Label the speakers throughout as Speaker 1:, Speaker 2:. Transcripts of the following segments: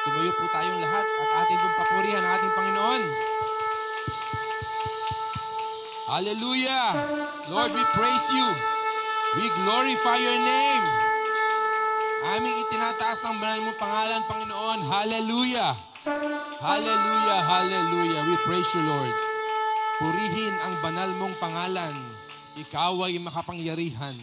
Speaker 1: Tumayo po tayong lahat at ating pong papurihan ang ating Panginoon. Hallelujah! Lord, we praise you. We glorify your name. Aming itinataas ng banal mong pangalan, Panginoon. Hallelujah! Hallelujah! Hallelujah! We praise you, Lord. Purihin ang banal mong pangalan. Ikaw ay makapangyarihan.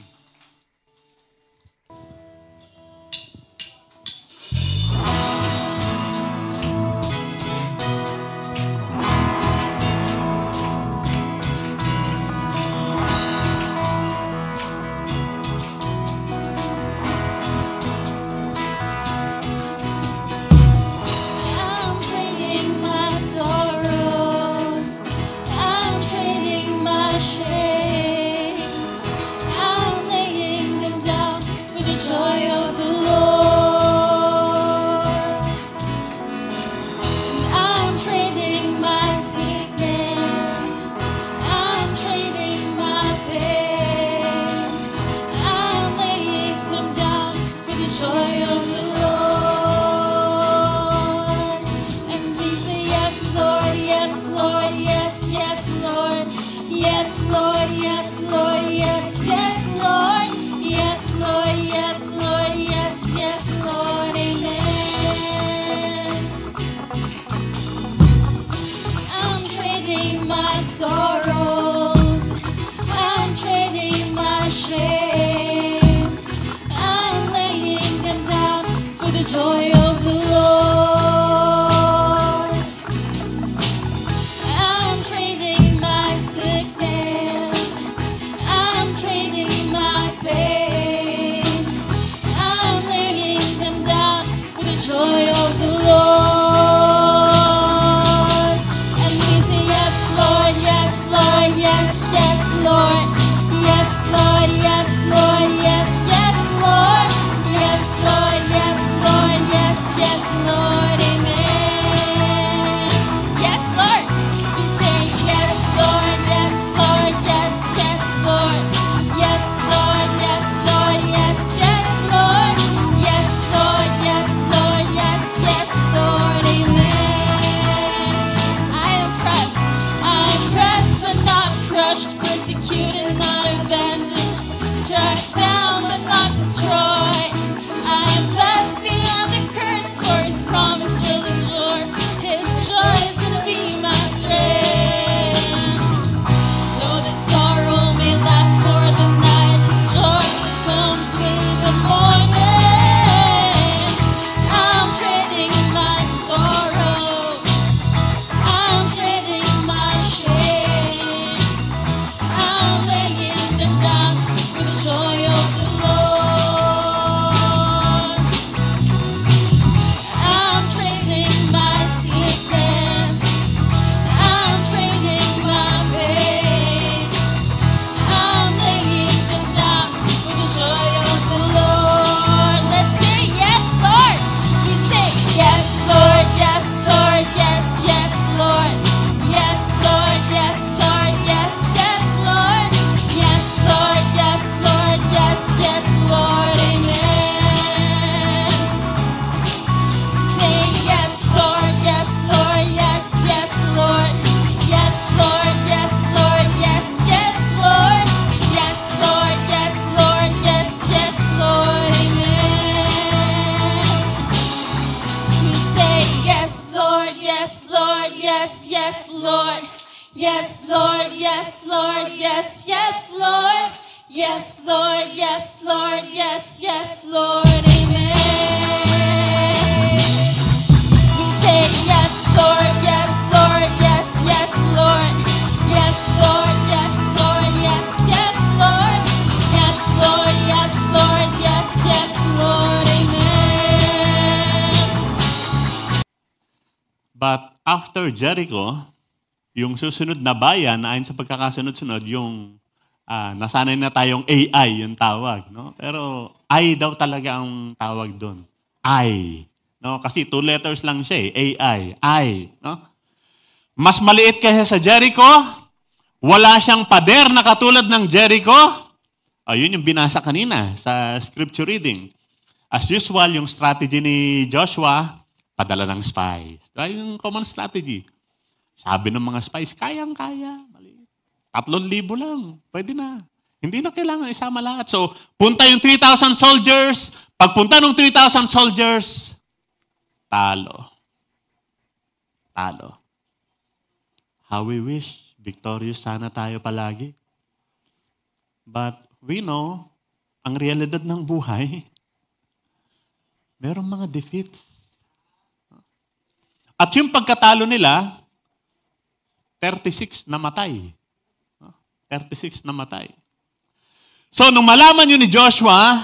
Speaker 2: But after Jericho, yung susunod na bayan, ayon sa pagkakasunod-sunod, yung nasanay na tayong AI yung tawag. No? Pero I daw talaga ang tawag doon. I. No? Kasi 2 letters lang siya AI. I. No? Mas maliit kaysa sa Jericho, wala siyang pader na katulad ng Jericho. Ayun yung binasa kanina sa scripture reading. As usual, yung strategy ni Joshua, Padala ng spies. Diba? Yung common strategy. Sabi ng mga spies, kayang-kaya. Mali. 3,000 lang. Pwede na. Hindi na kailangan isama lahat. So, punta yung 3,000 soldiers. Pagpunta ng 3,000 soldiers, talo. Talo. How we wish victorious sana tayo palagi. But we know, ang realidad ng buhay, merong mga defeats. At yung pagkatalo nila, 36 namatay. 36 namatay. So, nung malaman yun ni Joshua,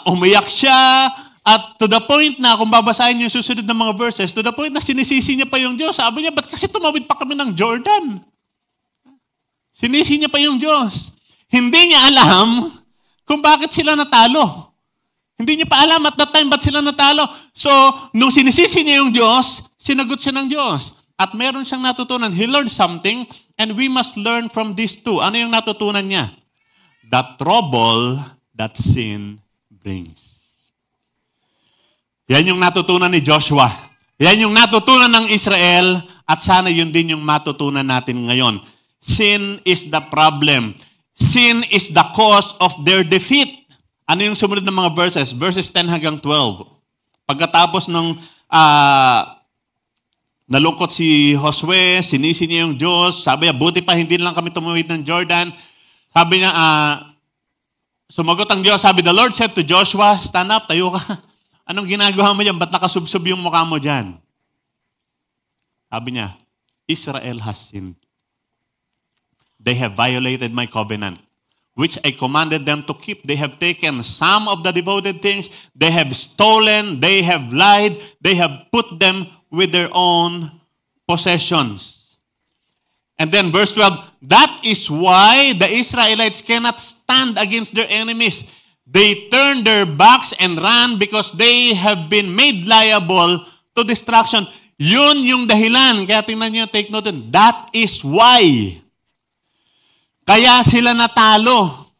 Speaker 2: umiyak siya, at to the point na, kung babasahin yung susunod ng mga verses, to the point na sinisisi niya pa yung Diyos. Sabi niya, ba't kasi tumawid pa kami ng Jordan? Sinisi niya pa yung Diyos. Hindi niya alam kung bakit sila natalo. Hindi niya pa alam at that time ba't sila natalo. So, nung sinisisi niya yung Diyos, sinagot siya ng Diyos. At meron siyang natutunan. He learned something and we must learn from this too. Ano yung natutunan niya? The trouble that sin brings. Yan yung natutunan ni Joshua. Yan yung natutunan ng Israel at sana yun din yung matutunan natin ngayon. Sin is the problem. Sin is the cause of their defeat. Ano yung sumunod ng mga verses? Verses 10 hanggang 12. Pagkatapos ng nalungkot si Josue, sinisi niya yung Diyos, sabi niya, buti pa hindi lang kami tumawid ng Jordan. Sabi niya, sumagot ang Diyos, sabi, the Lord said to Joshua, stand up, tayo ka. Anong ginagawa mo dyan? Ba't nakasubsob yung mukha mo dyan? Sabi niya, Israel has sinned. They have violated my covenant, which I commanded them to keep. They have taken some of the devoted things. They have stolen. They have lied. They have put them with their own possessions. And then verse 12, that is why the Israelites cannot stand against their enemies. They turn their backs and run because they have been made liable to destruction. Yun yung dahilan. Kaya tingnan nyo, take note. That is why. Kaya sila natalo.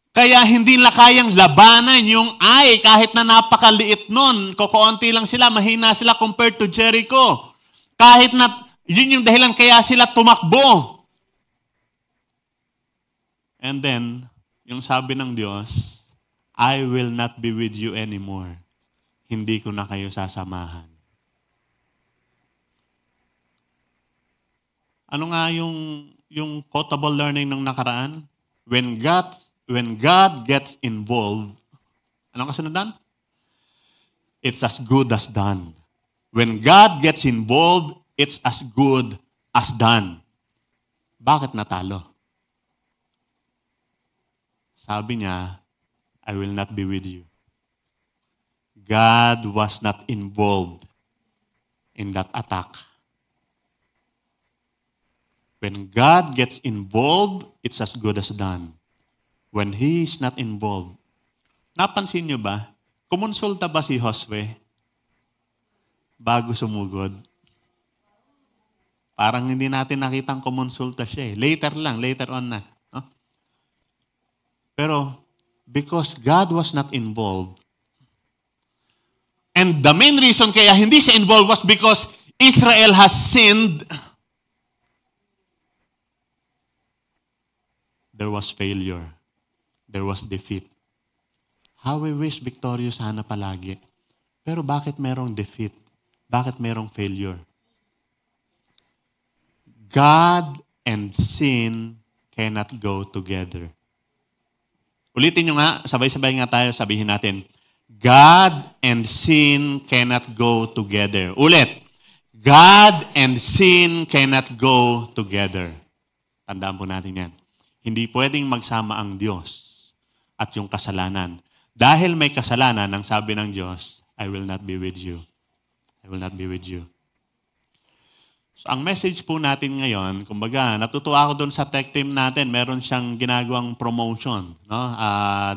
Speaker 2: Kaya hindi nila kayang labanan yung Ai kahit na napakaliit nun. Kukunti lang sila, mahina sila compared to Jericho. Kahit na, yun yung dahilan kaya sila tumakbo. And then, yung sabi ng Diyos, I will not be with you anymore. Hindi ko na kayo sasamahan. Ano nga yung quotable learning ng nakaraan? When God gets involved, anong kasunod? It's as good as done. When God gets involved, it's as good as done. Bakit natalo? Sabi niya, I will not be with you. God was not involved in that attack. When God gets involved, it's as good as done. When He is not involved. Napansin niyo ba? Kumonsulta ba si Josue bago sumugod? Parang hindi natin nakitang kumonsulta siya eh. Later on na. No? Pero, because God was not involved, and the main reason kaya hindi siya involved was because Israel has sinned, there was failure. There was defeat. How we wish victorious sana palagi. Pero bakit merong defeat? Bakit merong failure? God and sin cannot go together. Ulitin nyo nga, sabay-sabay nga tayo, sabihin natin, God and sin cannot go together. Ulit, God and sin cannot go together. Tandaan po natin yan. Hindi pwedeng magsama ang Diyos at yung kasalanan. Dahil may kasalanan, ang sabi ng Diyos, I will not be with you. I will not be with you. So, ang message po natin ngayon, kumbaga, natutuwa ako doon sa tech team natin, meron siyang ginagawang promotion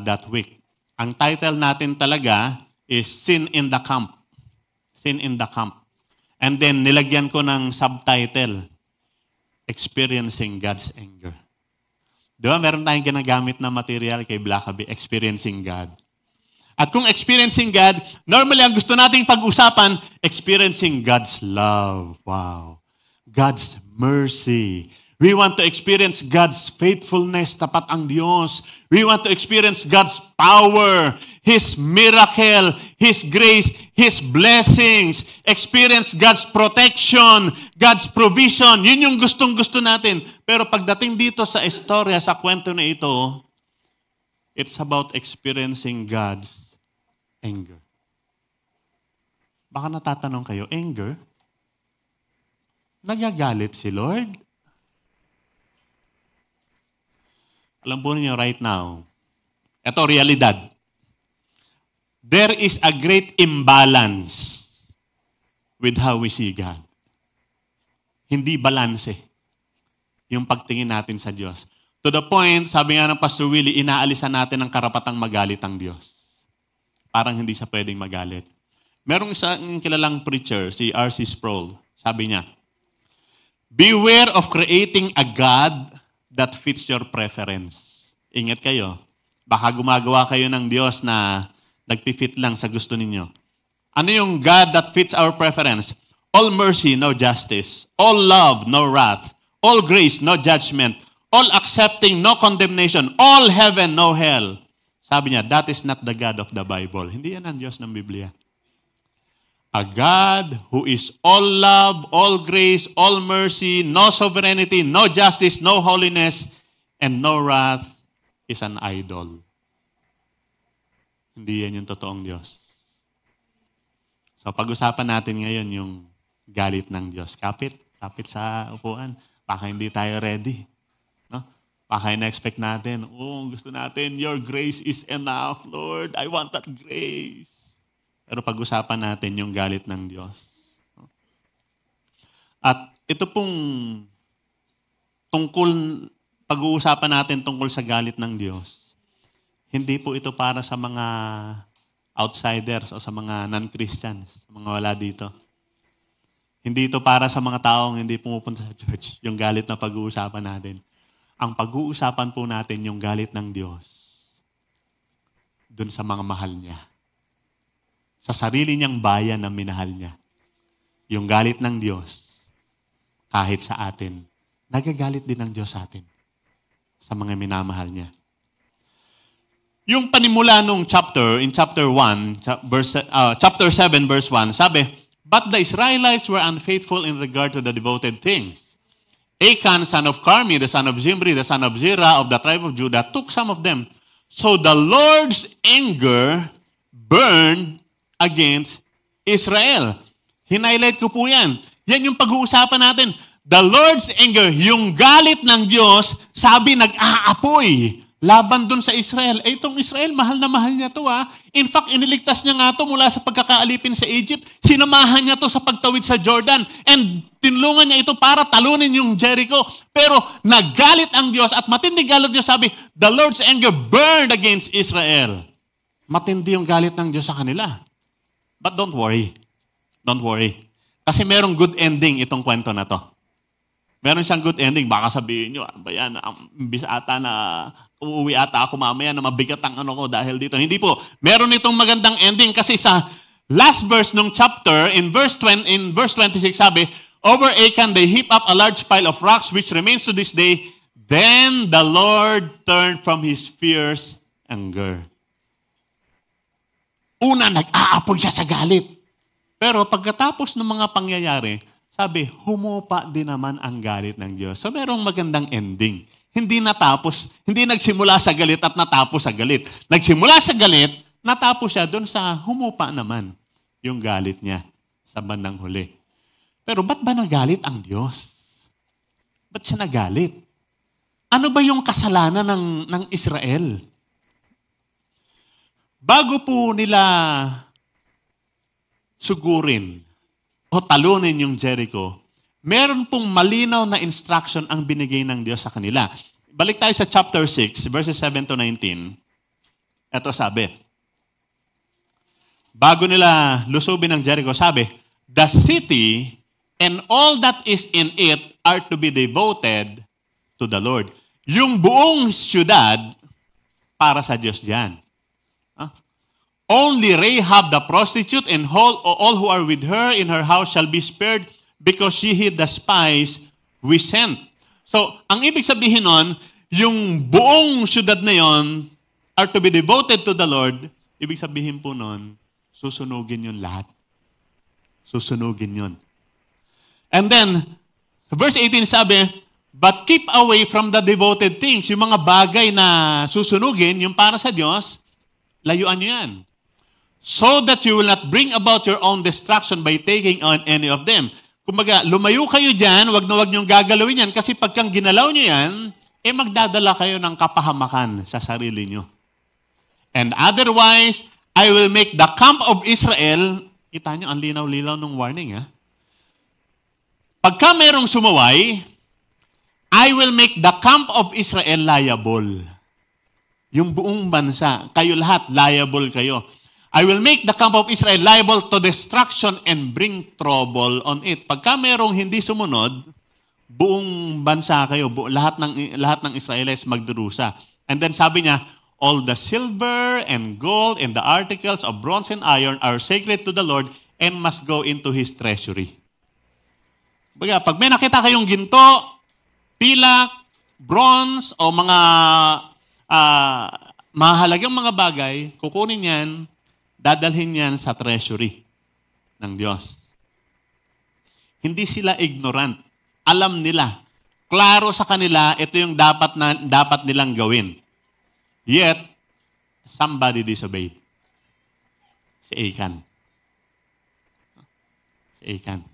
Speaker 2: that week. Ang title natin talaga is Sin in the Camp. Sin in the Camp. And then, nilagyan ko ng subtitle, Experiencing God's Anger. Di ba, meron tayong ginagamit na material kay Blackaby, Experiencing God. At kung experiencing God, normally ang gusto nating pag-usapan, experiencing God's love. Wow. God's mercy. We want to experience God's faithfulness, tapat ang Diyos. We want to experience God's power, His miracle, His grace, His blessings. Experience God's protection, God's provision. Yun yung gustong-gusto natin. Pero pagdating dito sa istorya, sa kwento na ito, it's about experiencing God's anger. Baka natatanong kayo, anger? Nagagalit si Lord? Alam po niyo right now, ito realidad. There is a great imbalance with how we see God. Hindi balanse yung pagtingin natin sa Diyos. To the point, sabi nga ng Pastor Willie, inaalisan natin ang karapatang magalit ang Diyos. Parang hindi siya pwedeng magalit. Merong isang kilalang preacher, si R.C. Sproul. Sabi niya, beware of creating a God that fits your preference. Ingat kayo. Baka gumagawa kayo ng Diyos na nagpi-fit lang sa gusto ninyo. Ano yung God that fits our preference? All mercy, no justice. All love, no wrath. All grace, no judgment. All accepting, no condemnation. All heaven, no hell. Sabi niya, that is not the God of the Bible. Hindi yan ang Diyos ng Biblia. A God who is all love, all grace, all mercy, no sovereignty, no justice, no holiness, and no wrath is an idol. Hindi yan yung totoong Diyos. So pag-usapan natin ngayon yung galit ng Diyos. Kapit sa upuan. Baka hindi tayo ready. No? Baka na-expect natin, gusto natin, your grace is enough, Lord. I want that grace. Pero pag-usapan natin yung galit ng Diyos. At ito pong pag-uusapan natin tungkol sa galit ng Diyos, hindi po ito para sa mga outsiders o sa mga non-Christians, sa mga wala dito. Hindi ito para sa mga taong hindi pumupunta sa church, yung galit na pag-uusapan natin. Ang pag-uusapan po natin yung galit ng Diyos dun sa mga mahal niya. Sa sarili niyang bayan na minahal niya. Yung galit ng Diyos, kahit sa atin, nagagalit din ng Diyos sa atin. Sa mga minamahal niya. Yung panimula nung chapter, in chapter 7, verse 1, sabi, but the Israelites were unfaithful in regard to the devoted things. Achan, son of Carmi, the son of Zimri, the son of Zerah of the tribe of Judah, took some of them. So the Lord's anger burned against Israel. Hinighlight ko po yan. Yan yung pag-uusapan natin. The Lord's anger, yung galit ng Diyos, sabi nag-aapoy laban dun sa Israel. Itong Israel, mahal na mahal niya to. In fact, iniligtas niya nga to mula sa pagkakaalipin sa Egypt. Sinamahan niya to sa pagtawid sa Jordan. And tinulungan niya ito para talunin yung Jericho. Pero nagalit ang Diyos at matindi galit Diyos, sabi, the Lord's anger burned against Israel. Matindi yung galit ng Diyos sa kanila. But don't worry. Don't worry. Kasi merong good ending itong kwento na to. Meron siyang good ending. Baka sabihin nyo, ano ba yan? Imbis ata na uuwi ata ako mamaya na mabigat ang ano ko dahil dito. Hindi po. Meron itong magandang ending kasi sa last verse ng chapter, in verse 26 sabi, over Achan they heap up a large pile of rocks which remains to this day. Then the Lord turned from His fierce anger. Una, nag-aapoy siya sa galit. Pero pagkatapos ng mga pangyayari, sabi, humupa din naman ang galit ng Diyos. So merong magandang ending. Hindi nagsimula sa galit at natapos sa galit. Nagsimula sa galit, natapos siya doon sa humupa naman yung galit niya sa bandang huli. Pero ba't ba nagalit ang Diyos? Ba't siya nagalit? Ano ba yung kasalanan ng Israel? Bago po nila sugurin o talunin yung Jericho, meron pong malinaw na instruction ang binigay ng Diyos sa kanila. Balik tayo sa chapter 6, verses 7 to 19. Ito sabi, bago nila lusubin ang Jericho, sabi, the city and all that is in it are to be devoted to the Lord. Yung buong siyudad para sa Diyos diyan. Only Rahab the prostitute and all who are with her in her house shall be spared because she hid the spies we sent. So, ang ibig sabihin nun, yung buong syudad na yon are to be devoted to the Lord. Ibig sabihin po nun, susunugin yun lahat. Susunugin yun. And then, verse 18 sabi, but keep away from the devoted things. Yung mga bagay na susunugin, yung para sa Diyos, layuan nyo yan. So that you will not bring about your own destruction by taking on any of them. Kumbaga, lumayo kayo dyan, wag na wag niyong gagalawin yan, kasi pagkang ginalaw nyo yan, magdadala kayo ng kapahamakan sa sarili nyo. And otherwise, I will make the camp of Israel, kita nyo, ang linaw-linaw ng warning, ha? Pagka merong sumaway, I will make the camp of Israel liable. Yung buong bansa, kayo lahat, liable kayo. I will make the camp of Israel liable to destruction and bring trouble on it. Pagka merong hindi sumunod, buong bansa kayo, lahat ng Israelites magdurusa. And then sabi niya, all the silver and gold and the articles of bronze and iron are sacred to the Lord and must go into His treasury. Pag may nakita kayong ginto, pilak, bronze, o mga mahalagang mga bagay, kukunin yan, dadalhin yan sa treasury ng Diyos. Hindi sila ignorant. Alam nila. Klaro sa kanila, ito yung dapat nilang gawin. Yet, somebody disobeyed. Si Achan. Si Achan.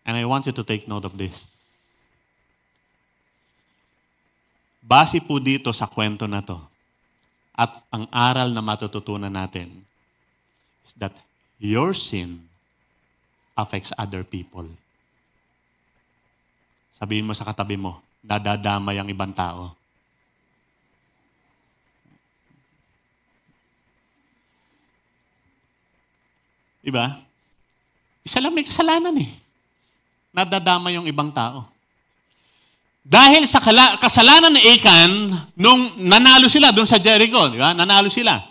Speaker 2: And I want you to take note of this. Base po dito sa kwento na to, at ang aral na matututunan natin is that your sin affects other people. Sabihin mo sa katabi mo, nadadamay ang ibang tao. Diba? Isa lang may kasalanan eh. Nadadama yung ibang tao. Dahil sa kasalanan ni Achan, nung nanalo sila doon sa Jericho, di ba? Nanalo sila.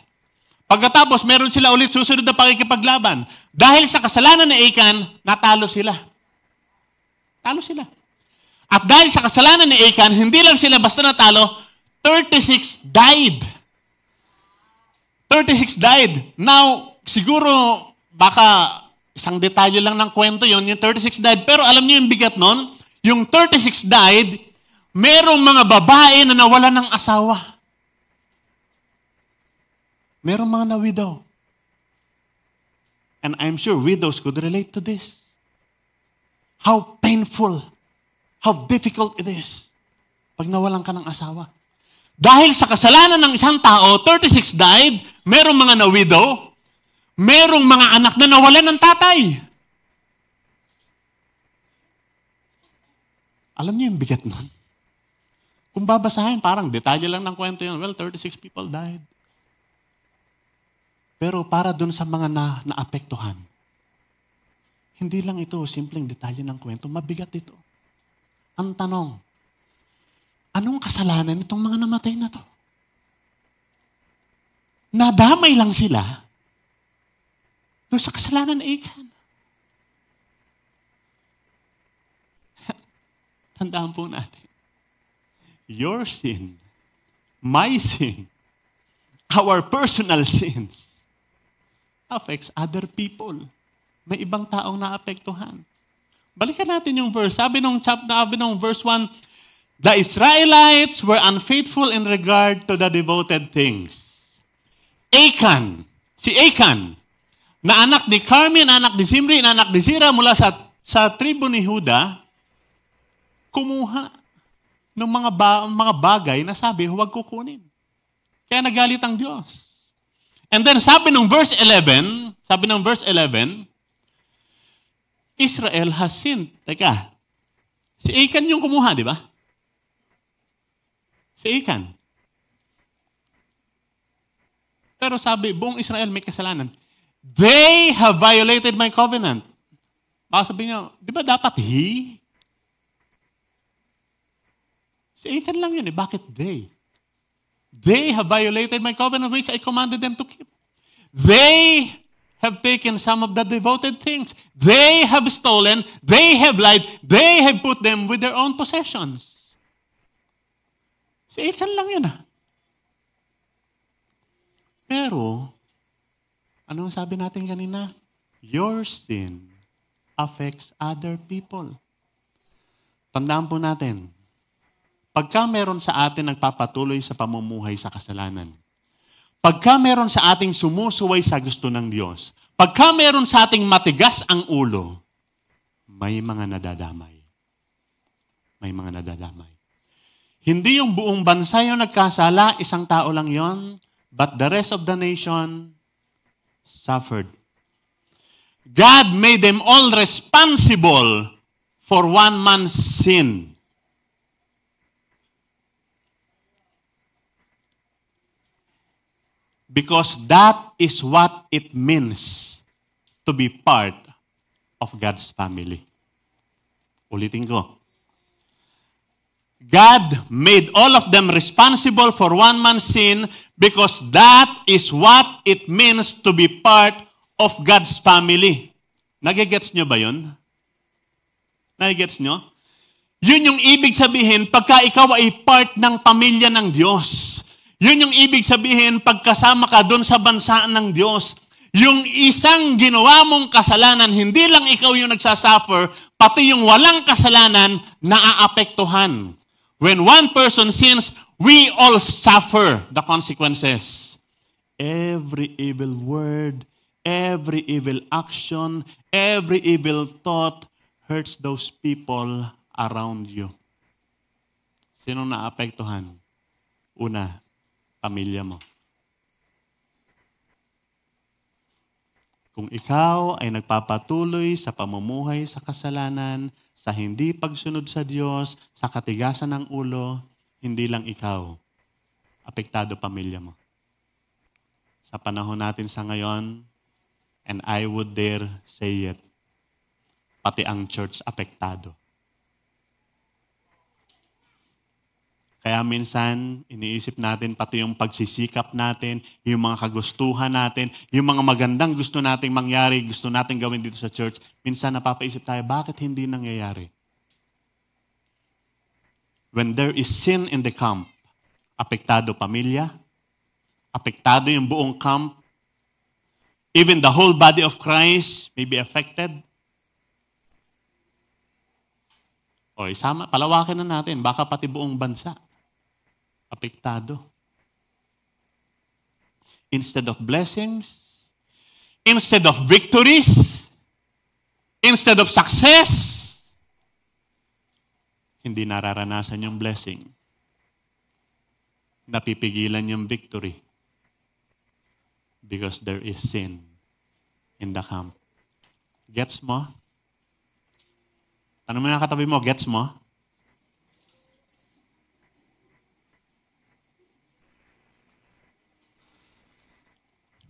Speaker 2: Pagkatapos, meron sila ulit susunod na pakikipaglaban. Dahil sa kasalanan ni Achan, natalo sila. Talo sila. At dahil sa kasalanan ni Achan, hindi lang sila basta natalo, 36 died. 36 died. Now, siguro, baka isang detalye lang ng kwento yon, yung 36 died. Pero alam niyo yung bigat nun? Yung 36 died, merong mga babae na nawalan ng asawa. Merong mga na-widow. And I'm sure widows could relate to this. How painful, how difficult it is pag nawalan ka ng asawa. Dahil sa kasalanan ng isang tao, 36 died, merong mga na-widow, merong mga anak na nawalan ng tatay. Alam niyo yung bigat nun? Kung babasahin, parang detalye lang ng kwento yun. Well, 36 people died. Pero para dun sa mga naapektuhan, hindi lang ito simpleng detalye ng kwento, mabigat ito. Ang tanong, anong kasalanan itong mga namatay na to? Nadamay lang sila doon sa kasalanan ni Achan. Tandaan po natin, your sin, my sin, our personal sins affects other people. May ibang taong naapektuhan. Balikan natin yung verse. Sabi nung verse 1, the Israelites were unfaithful in regard to the devoted things. Achan, si Achan, na anak ni Carmi, na anak ni Zimri, na anak ni Zira mula sa tribo ni Huda, kumuha ng mga bagay na sabi, huwag kukunin. Kaya nagalit ang Diyos. And then sabi ng verse 11, Israel has sinned. Teka, si Achan yung kumuha, di ba? Si Achan. Pero sabi, buong Israel may kasalanan. They have violated my covenant. Baka sabihin niyo, di ba dapat he? Si Achan lang yun eh. Bakit they? They have violated my covenant which I commanded them to keep. They have taken some of the devoted things. They have stolen. They have lied. They have put them with their own possessions. Si Achan lang yun Pero, ano ang sabi natin kanina? Your sin affects other people. Tandaan po natin, pagka meron sa atin nagpapatuloy sa pamumuhay sa kasalanan, pagka meron sa ating sumusuway sa gusto ng Diyos, pagka meron sa ating matigas ang ulo, may mga nadadamay. May mga nadadamay. Hindi yung buong bansa yung nagkasala, isang tao lang yon, but the rest of the nation suffered. God made them all responsible for one man's sin. Because that is what it means to be part of God's family. Ulitin ko. God made all of them responsible for one man's sin because that is what it means to be part of God's family. Nagigets nyo ba yun? Nagigets nyo? Yun yung ibig sabihin pagka ikaw ay part ng pamilya ng Diyos. Yun yung ibig sabihin pagkasama ka doon sa bansa ng Diyos. Yung isang ginawa mong kasalanan, hindi lang ikaw yung nagsasuffer, pati yung walang kasalanan naaapektuhan. When one person sins, we all suffer the consequences. Every evil word, every evil action, every evil thought hurts those people around you. Sino naapektuhan? Una, pamilya mo. Kung ikaw ay nagpapatuloy sa pamumuhay sa kasalanan, sa hindi pagsunod sa Diyos, sa katigasan ng ulo, hindi lang ikaw, apektado pamilya mo. Sa panahon natin sa ngayon, and I would dare say it, pati ang church apektado. Kaya minsan, iniisip natin pati yung pagsisikap natin, yung mga kagustuhan natin, yung mga magandang gusto nating mangyari, gusto nating gawin dito sa church, minsan napapaisip tayo, bakit hindi nangyayari? When there is sin in the camp, apektado pamilya, apektado yung buong camp, even the whole body of Christ may be affected. O isama, palawakin na natin, baka pati buong bansa. Apektado. Instead of blessings, instead of victories, instead of success, hindi nararanasan yung blessing. Napipigilan yung victory. Because there is sin in the camp. Gets mo? Tanong mo yung katabi mo, gets mo?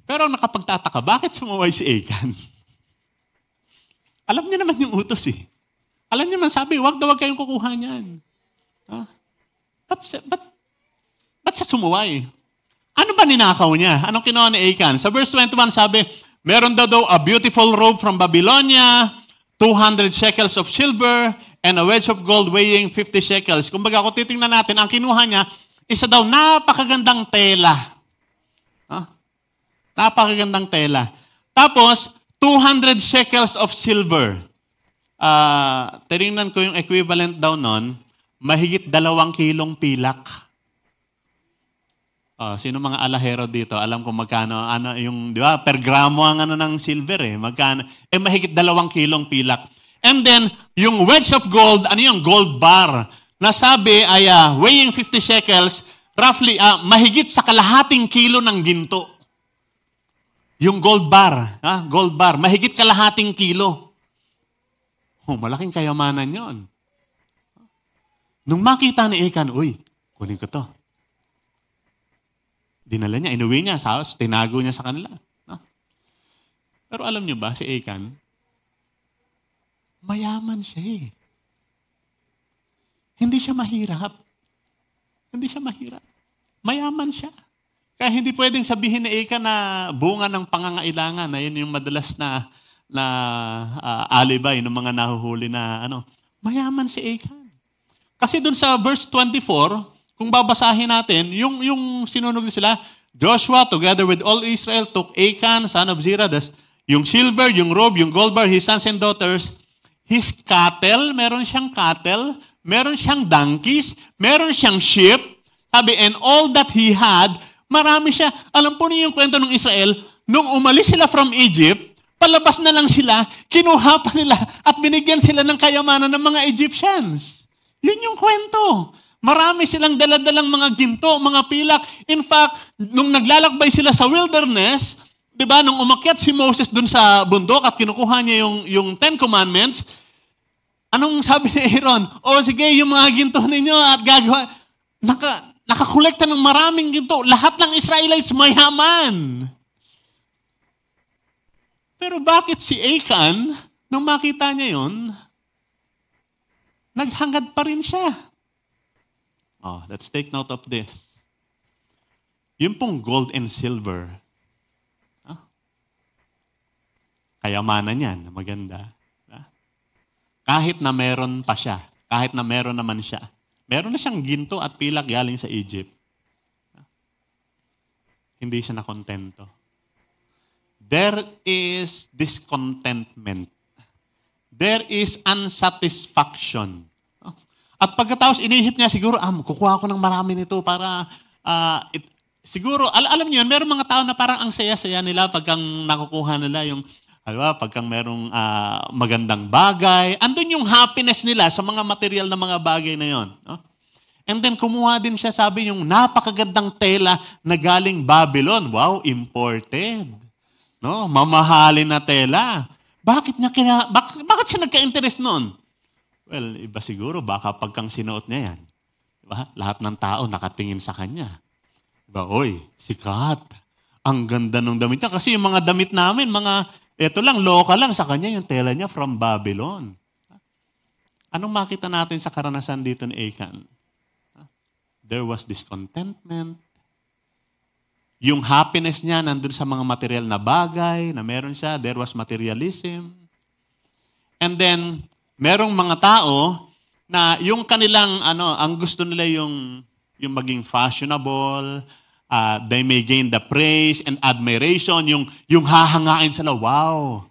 Speaker 2: Pero nakapagtataka, bakit sumuway si Achan? Alam niya naman yung utos eh. Alam niya naman sabi, wag kayong kukuha niyan. Ba't siya sumuway? Ano ba ninakaw niya? Anong kinuha ni Achan? Sa verse 21 sabi, meron daw a beautiful robe from Babylonia, 200 shekels of silver, and a wedge of gold weighing 50 shekels. Kumbaga, kung titingnan natin, ang kinuha niya, isa daw napakagandang tela. Napakagandang tela. Tapos, 200 shekels of silver. Tinignan ko yung equivalent daw nun, mahigit 2 kilong pilak. Sino mga alahero dito? Alam ko magkano, di ba, per gramo ang ng silver magkano? Mahigit 2 kilong pilak. And then, yung wedge of gold, yung gold bar, nasabi ay weighing 50 shekels, roughly, mahigit sa kalahating kilo ng ginto. Yung gold bar, mahigit kalahating kilo. Malaking kayamanan yon. Nung makita ni Achan, kunin ko to. Dinala niya, inuwi niya sa house, tinago niya sa kanila. Pero alam niyo ba, si Achan, mayaman siya Hindi siya mahirap. Hindi siya mahirap. mayaman siya. Kaya hindi pwedeng sabihin ni Achan na bunga ng pangangailangan, na yun yung madalas na alibay ng mga nahuhuli na mayaman si Achan. Kasi dun sa verse 24, kung babasahin natin, yung sinunog sila, Joshua together with all Israel took Achan, son of Zerah, yung silver, yung robe, yung gold bar, his sons and daughters, his cattle, meron siyang cattle, meron siyang donkeys, meron siyang sheep, sabi, and all that he had, marami siya. Alam po niyo yung kwento ng Israel, nung umalis sila from Egypt, palabas na lang sila, kinuha pa nila, at binigyan sila ng kayamanan ng mga Egyptians. Yun yung kwento. Marami silang daladalang mga ginto, mga pilak. In fact, nung naglalakbay sila sa wilderness, di ba, nung umakyat si Moses dun sa bundok at kinukuha niya yung Ten Commandments, anong sabi ni Aaron? Sige, yung mga ginto ninyo at gagawa. Nakakolekta ng maraming ginto. Lahat ng Israelites mayaman. Pero bakit si Achan, nung makita niya yun, naghangad pa rin siya? Let's take note of this. Yung pong gold and silver, kayamanan yan, maganda. Kahit na meron pa siya, kahit na meron naman siya, meron na siyang ginto at pilak galing sa Egypt. Hindi siya nakontento. There is discontentment. There is unsatisfaction. At pagkatapos inisip niya, siguro, kukuha ko ng marami nito para, siguro, alam niyo yun, meron mga tao na parang ang saya-saya nila pagkang nakukuha nila yung, pagkang merong magandang bagay, andun yung happiness nila sa mga material na mga bagay na yon. No? And then kumuha din siya, sabi yung napakagandang tela na galing Babylon. Wow, imported. No, mamahalin na tela. Bakit siya nagka-interest noon? Well, iba siguro, baka pagkang sinuot niya yan. Diba? Lahat ng tao nakatingin sa kanya. Diba? Oy, sikat. Ang ganda ng damit niya. Kasi yung mga damit namin, eto lang, local lang sa kanya, yung tela niya from Babylon. Anong makita natin sa karanasan dito ni Achan? There was discontentment. Yung happiness niya nandun sa mga material na bagay na meron siya. There was materialism. And then, merong mga tao na yung kanilang, ang gusto nila yung maging fashionable, they may gain the praise and admiration, yung hahangain sila, wow.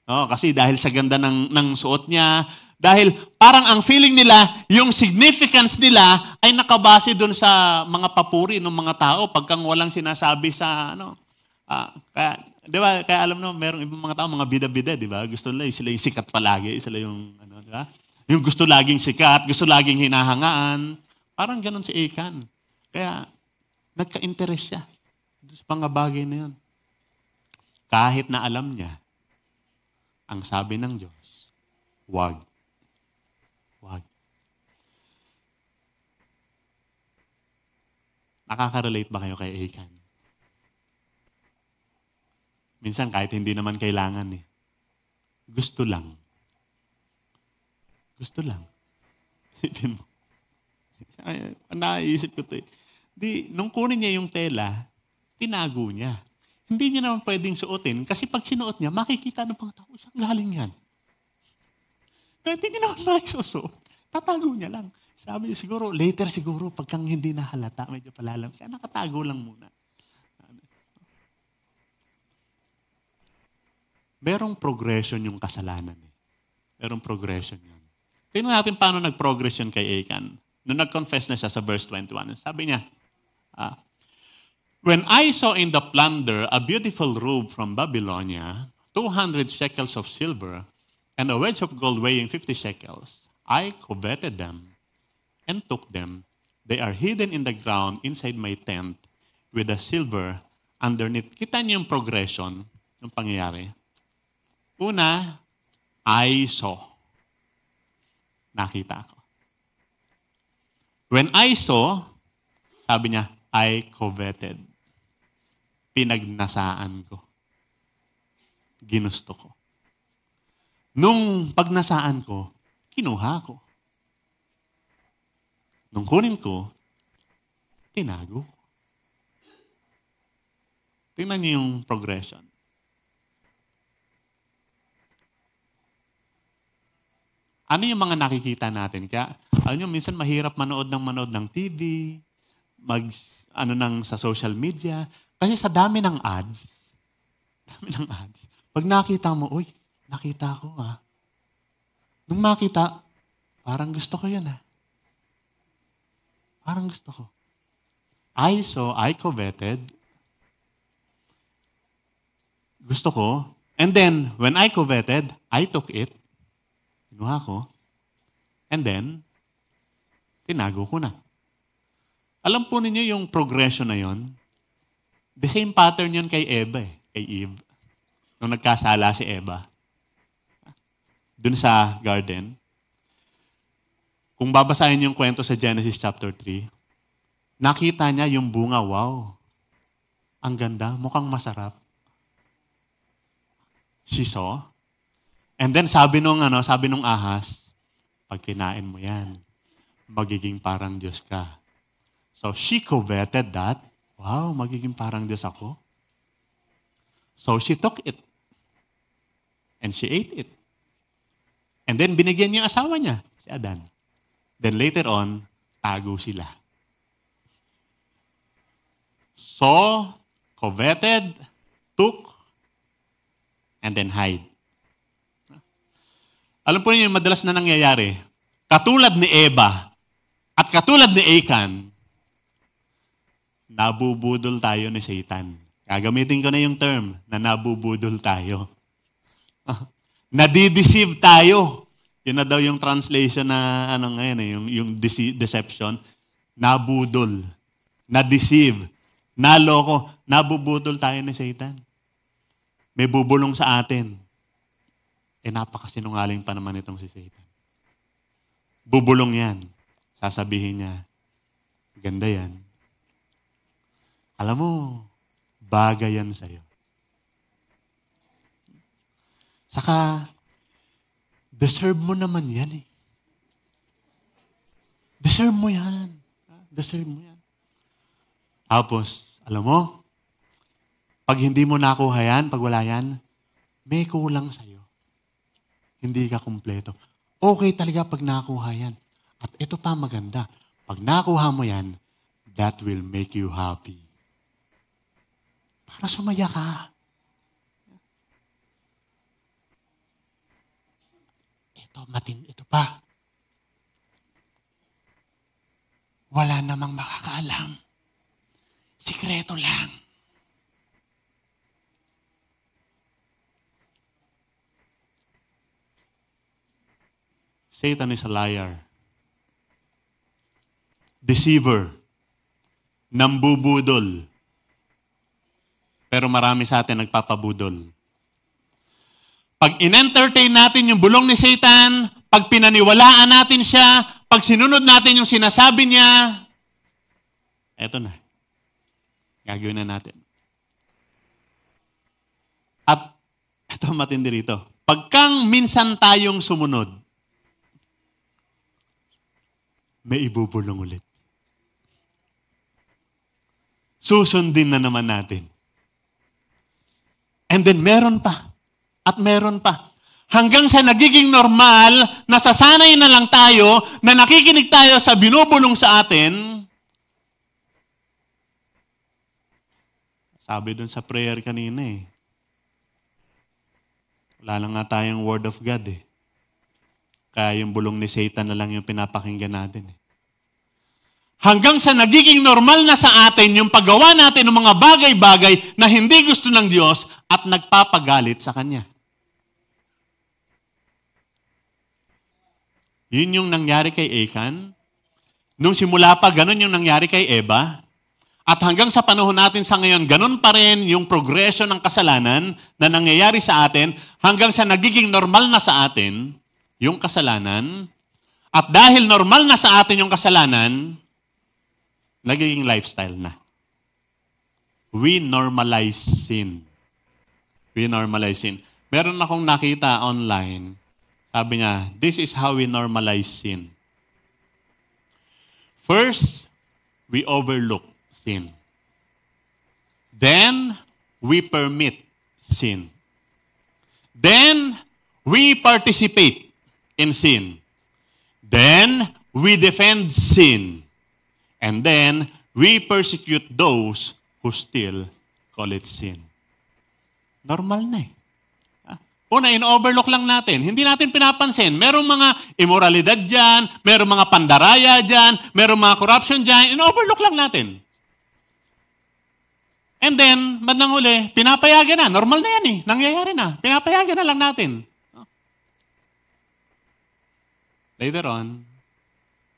Speaker 2: No, kasi dahil sa ganda ng suot niya, dahil parang ang feeling nila, yung significance nila ay nakabase doon sa mga papuri ng mga tao pagkang walang sinasabi sa, kaya, di ba, kaya alam mo, merong ibang mga tao, mga bida-bida, di ba? Gusto nila, sila yung sikat palagi, sila yung, di ba? Yung gusto laging sikat, gusto laging hinahangaan. Parang ganun si Achan. Kaya, nagka-interest siya sa mga bagay na yun. Kahit na alam niya, ang sabi ng Diyos, wag. Wag. Nakaka-relate ba kayo kay Achan? Minsan kahit hindi naman kailangan eh. Gusto lang. Gusto lang. Isipin mo. Naisip ko ito eh. Nung kunin niya yung tela, tinago niya. Hindi niya naman pwedeng suotin kasi pag sinuot niya, makikita ng mga tao, saan galing yan? Kaya hindi niya naman maisusuot. Tatago niya lang. Sabi niya siguro, later siguro, pagkang hindi nahalata, medyo palalam. Kaya nakatago lang muna. Merong progression yung kasalanan. Merong progression yun. Tingnan natin paano nag-progress yun kay Achan. Nung nag-confess na siya sa verse 21, sabi niya, when I saw in the plunder a beautiful robe from Babylonia, 200 shekels of silver, and a wedge of gold weighing 50 shekels, I coveted them and took them. They are hidden in the ground inside my tent with the silver underneath. Kita niyo yung progression ng pangyayari. Una, I saw. Nakita ko. When I saw, sabi niya, I coveted. Pinagnasaan ko. Ginusto ko. Nung pagnasaan ko, kinuha ko. Nung kunin ko, tinago ko. Tingnan niyo yung progression. Ano yung mga nakikita natin? Kaya, alam niyo, minsan mahirap manood ng TV, sa social media. Kasi sa dami ng ads, pag nakita mo, uy, nakita ko Nung makita, parang gusto ko yun Parang gusto ko. I saw, I coveted. Gusto ko. And then, when I coveted, I took it. Kinuha ko. And then, tinago ko na. Alam po ninyo yung progression na yon. The same pattern yun kay Eva kay Eve. Nung nagkasala si Eva. Dun sa garden. Kung babasahin yung kwento sa Genesis chapter 3, nakita niya yung bunga, wow. Ang ganda, mukhang masarap. She saw. And then sabi nung ahas, pag kinain mo yan, magiging parang Diyos ka. So she coveted that. Wow, magiging parang Diyos ako. So she took it. And she ate it. And then binigyan niya yung asawa niya, si Adan. Then later on, tago sila. Saw, coveted, took, and then hide. Alam po niyo yung madalas na nangyayari. Katulad ni Eva at katulad ni Achan, nabubudol tayo ni Satan. Gagamitin ko na yung term na nabubudol tayo. Nadideceive tayo. Yun na daw yung translation na yung deception. Nabudol. Nadeceive. Naloko. Nabubudol tayo ni Satan. May bubulong sa atin. Napakasinungaling pa naman itong si Satan. Bubulong yan. Sasabihin niya, ganda yan. Alam mo, bagay yan sa'yo. Saka, deserve mo naman yan Deserve mo yan. Deserve mo yan. Tapos, alam mo, pag hindi mo nakuha yan, pag wala yan, may kulang sa'yo. Hindi ka kumpleto. Okay talaga pag nakuha yan. At ito pa maganda. Pag nakuha mo yan, that will make you happy. Para sumaya ka. Ito pa. Wala namang makakaalam. Sikreto lang. Satan is a liar. Deceiver. Nambubudol. Pero marami sa atin nagpapabudol. Pag in-entertain natin yung bulong ni Satan, pag pinaniwalaan natin siya, pag sinunod natin yung sinasabi niya, eto na. Gagawin na natin. At eto matindi rito. Pagkang minsan tayong sumunod, may ibubulong ulit. Susundin na naman natin. And then meron pa. At meron pa. Hanggang sa nagiging normal, nasasanay na lang tayo, na nakikinig tayo sa binubulong sa atin. Sabi dun sa prayer kanina wala lang nga tayong word of God Kaya yung bulong ni Satan na lang yung pinapakinggan natin Hanggang sa nagiging normal na sa atin yung paggawa natin ng mga bagay-bagay na hindi gusto ng Diyos at nagpapagalit sa Kanya. Yun yung nangyari kay Achan. Nung simula pa, ganun yung nangyari kay Eva. At hanggang sa panahon natin sa ngayon, ganun pa rin yung progression ng kasalanan na nangyayari sa atin hanggang sa nagiging normal na sa atin yung kasalanan. At dahil normal na sa atin yung kasalanan, nagiging lifestyle na. We normalize sin. We normalize sin. Meron akong nakita online. Sabi niya, this is how we normalize sin. First, we overlook sin. Then, we permit sin. Then, we participate in sin. Then, we defend sin. And then, we persecute those who still call it sin. Normal na eh. Una, in-overlook lang natin. Hindi natin pinapansin. Merong mga immoralidad dyan, merong mga pandaraya dyan, merong mga corruption dyan. In-overlook lang natin. And then, bandang huli, pinapayagan na. Normal na yan eh. Nangyayari na. Pinapayagan na lang natin. Later on,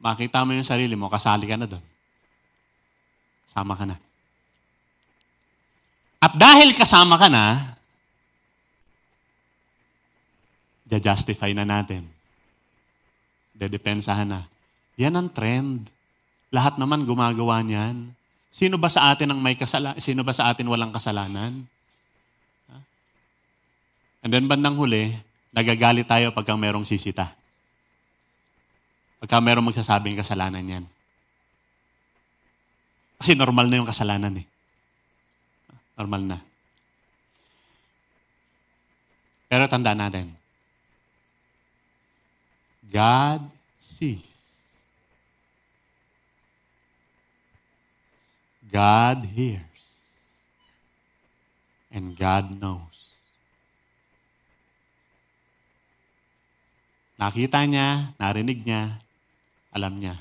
Speaker 2: makita mo yung sarili mo, kasali ka na doon. Kasama ka na. At dahil kasama ka na, justify na natin. Dedepensahan na. Yan ang trend. Lahat naman gumagawa niyan. Sino ba sa atin ang may kasalanan? Sino ba sa atin walang kasalanan? And then bandang huli, nagagalit tayo pagka merong sisita. Pagka merong magsasabing kasalanan yan. Kasi normal na yung kasalanan eh. Normal na. Pero tandaan natin, God sees. God hears. And God knows. Nakita niya, narinig niya, alam niya.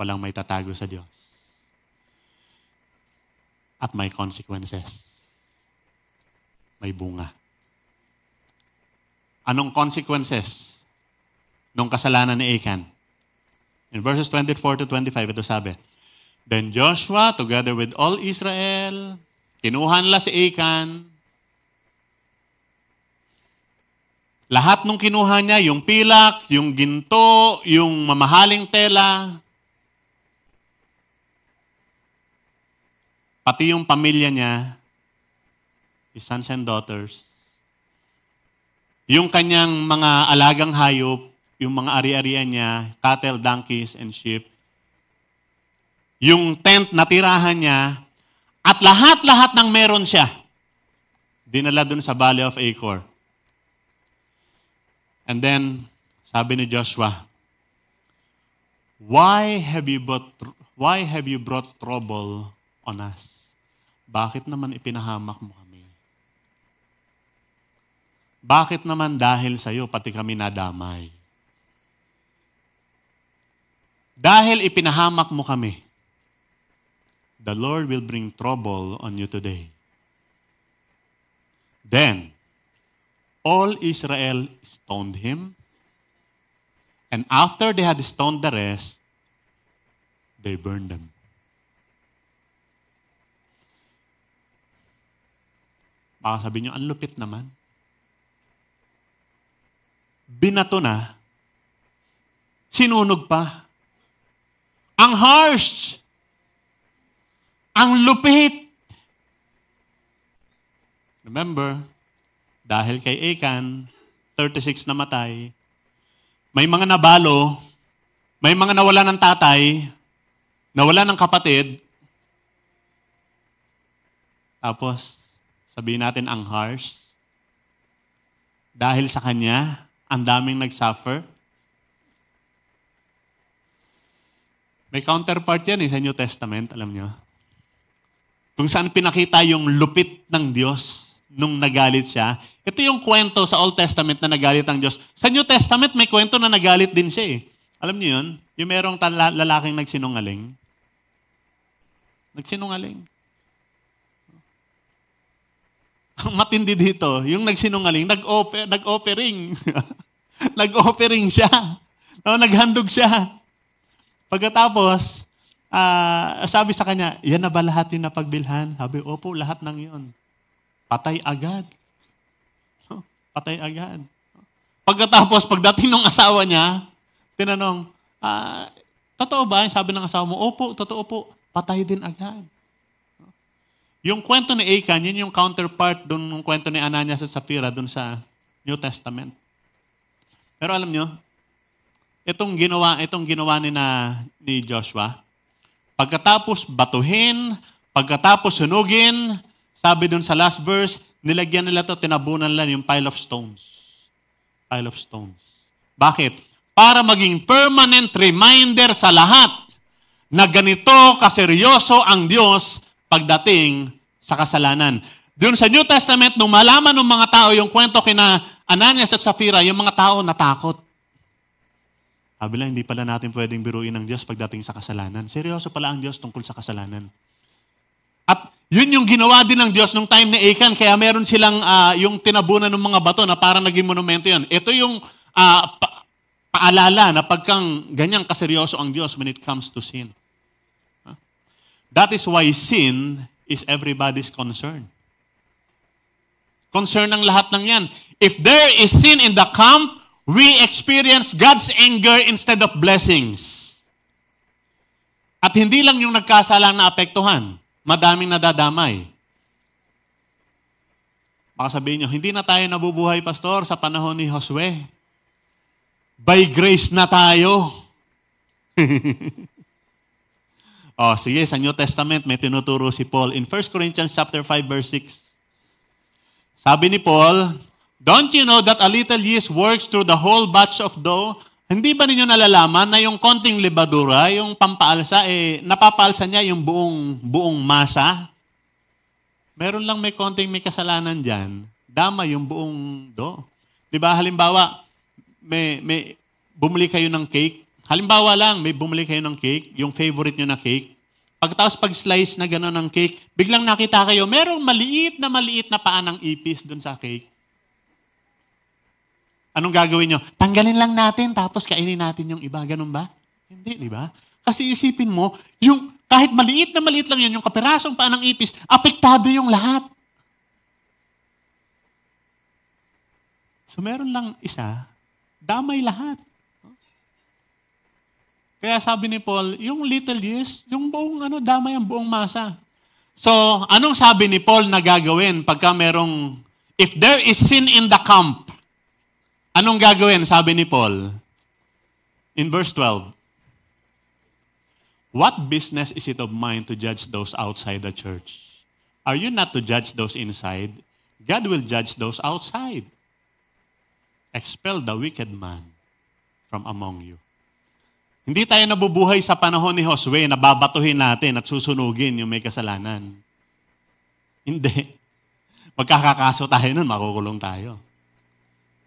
Speaker 2: Walang may tatago sa Diyos. At may consequences. May bunga. Anong consequences nung kasalanan ni Achan? In verses 24 to 25, ito sabi, Then Joshua, together with all Israel, kinuha nila si Achan. Lahat nung kinuha niya, yung pilak, yung ginto, yung mamahaling tela, pati yung pamilya niya, his sons and daughters, yung kanyang mga alagang hayop, yung mga ari-arian niya, cattle, donkeys, and sheep, yung tent na tirahan niya, at lahat-lahat ng meron siya, dinala dun sa Valley of Achor. And then, sabi ni Joshua, Why have you brought trouble on us? Bakit naman ipinahamak mo kami? Bakit naman dahil sa'yo pati kami nadamay? Dahil ipinahamak mo kami, the Lord will bring trouble on you today. Then, all Israel stoned him, and after they had stoned the rest, they burned them. Baka sabihin nyo, ang lupit naman. Binato na, sinunog pa. Ang harsh! Ang lupit! Remember, dahil kay Achan, 36 namatay, may mga nabalo, may mga nawala ng tatay, nawala ng kapatid, tapos, sabihin natin ang harsh, dahil sa kanya, ang daming nag-suffer. May counterpart yan sa New Testament, alam nyo. Kung saan pinakita yung lupit ng Diyos nung nagalit siya. Ito yung kwento sa Old Testament na nagalit ang Diyos. Sa New Testament, may kwento na nagalit din siya eh. Alam niyo yun? Yung merong lalaking nagsinungaling. Nagsinungaling. Ang matindi dito, yung nagsinungaling, nag-offering. Nag-offering siya. Naghandog siya. Pagkatapos, sabi sa kanya, yan na ba lahat yung napagbilhan? Sabi, opo, lahat ng yun. Patay agad. Patay agad. Pagkatapos, pagdating ng asawa niya, tinanong, totoo ba? Sabi ng asawa mo, opo, totoo po. Patay din agad. Yung kwento ni Achan, yun yung counterpart dun ng kwento ni Ananias at Sapphira dun sa New Testament. Pero alam nyo, itong ginawa ni Joshua, pagkatapos batuhin, pagkatapos sunugin, Sabi dun sa last verse, nilagyan nila to, tinabunan lang yung pile of stones. Pile of stones. Bakit? Para maging permanent reminder sa lahat na ganito kaseryoso ang Diyos pagdating sa kasalanan. Doon sa New Testament, nung malaman ng mga tao yung kwento kina Ananias at Sapphira, yung mga tao natakot. Sabi lang, hindi pala natin pwedeng biruin ng Diyos pagdating sa kasalanan. Seryoso pala ang Diyos tungkol sa kasalanan. At yun yung ginawa din ng Diyos nung time ni Achan, kaya meron silang yung tinabunan ng mga bato na parang naging monumento yun. Ito yung paalala na pagkang ganyang kaseryoso ang Diyos when it comes to sin. That is why sin is everybody's concern. Concern ng lahat ng yan. If there is sin in the camp, we experience God's anger instead of blessings. At hindi lang yung nagkasalang na apektuhan. Madaming nadadamay. Baka sabihin nyo, hindi na tayo nabubuhay, Pastor, sa panahon ni Josue. By grace na tayo. Sige, sa New Testament may tinuturo si Paul. In 1 Corinthians chapter 5, verse 6. Sabi ni Paul, don't you know that a little yeast works through the whole batch of dough? Hindi ba ninyo nalalaman na yung konting lebadura, yung pampaalsa, napapaalsa niya yung buong masa? Meron lang may konting may kasalanan dyan, dama yung buong dough. Di ba, halimbawa, may bumili kayo ng cake. Halimbawa lang, may bumili kayo ng cake, yung favorite nyo na cake. Pagkatapos pag-slice na gano'n ng cake, biglang nakita kayo, merong maliit na paa ng ipis doon sa cake. Anong gagawin nyo? Tanggalin lang natin, tapos kainin natin yung iba. Ganun ba? Hindi, di ba? Kasi isipin mo, yung kahit maliit lang yun, yung kapirasong paa ng ipis, apektado yung lahat. So meron lang isa, damay lahat. Kaya sabi ni Paul, yung little yeast, yung buong damay ang buong masa. So, anong sabi ni Paul na gagawin pagka merong, if there is sin in the camp, anong gagawin, sabi ni Paul? In verse 12, what business is it of mine to judge those outside the church? Are you not to judge those inside? God will judge those outside. Expel the wicked man from among you. Hindi tayo nabubuhay sa panahon ni Josue na babatuhin natin at susunugin yung may kasalanan. Hindi. Magkakakaso tayo nun, makukulong tayo.